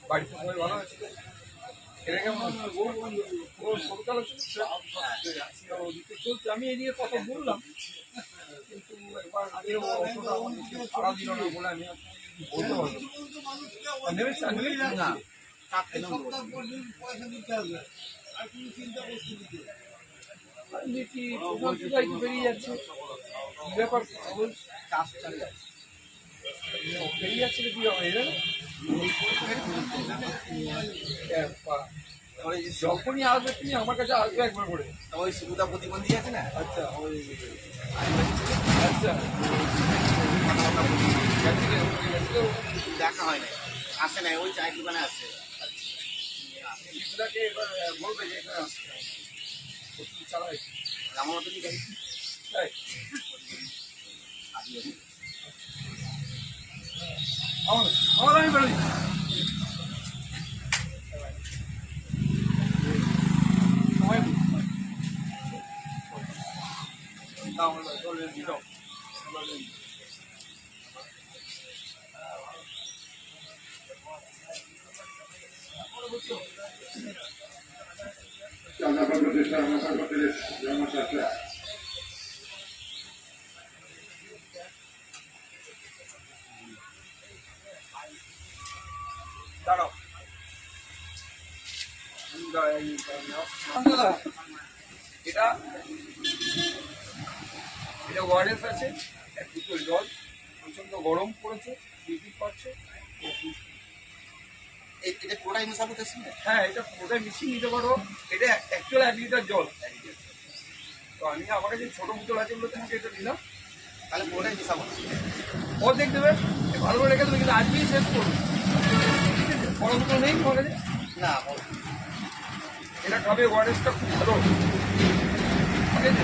বাড়িতে সবাই ভালো আছে? এটা কেমন সরকার চলছে? আমি এই নিয়ে কথা বললাম, কিন্তু একবার সারা দিল না বলে আমি বলতে পারবো না। দেখি বেরিয়ে যাচ্ছে ব্যাপার, কাজ চালিয়ে যাচ্ছে বেরিয়ে যাচ্ছে কি হবে যখনই আসবে তুমি আমার কাছে আসবে একবার করে। ওই সুবিধা প্রতিবন্ধী আছে না? আচ্ছা ওই আচ্ছা দেখা হয় না, আসে না, ওই চায়ের দোকানে আসে। শিশুদাকে এবার বলবে যে এখানে আসতে চালাই আমার মতো কি গাড়ি তাই আমার আমি বেরোই চলবেন দিতাম দাঁড়াও এটা এটা ওয়ারেস আছে, এক বোতল জল, প্রচন্ড গরম পড়েছে, বিপি পাচ্ছে। এটা পুরোটাই মেশাবো তো? হ্যাঁ, এটা পুরোটাই মিশিয়ে নিতে পারো। এটা অ্যাকচুয়ালি 1 লিটার জল, তো আমি আমার কাছে ছোটো বোতল আছে বলে তোমাকে এটা দিলাম। তাহলে পুরোটাই মেশাবো, অর্ধেক দেবে, ভালো করে রেখে দেবে, কিন্তু আজকেই শেষ করবে। বড় বোতল নেই তোমার কাছে? না এটা খাবে, ওয়ারেসটা খুব ভালো, ঠিক আছে?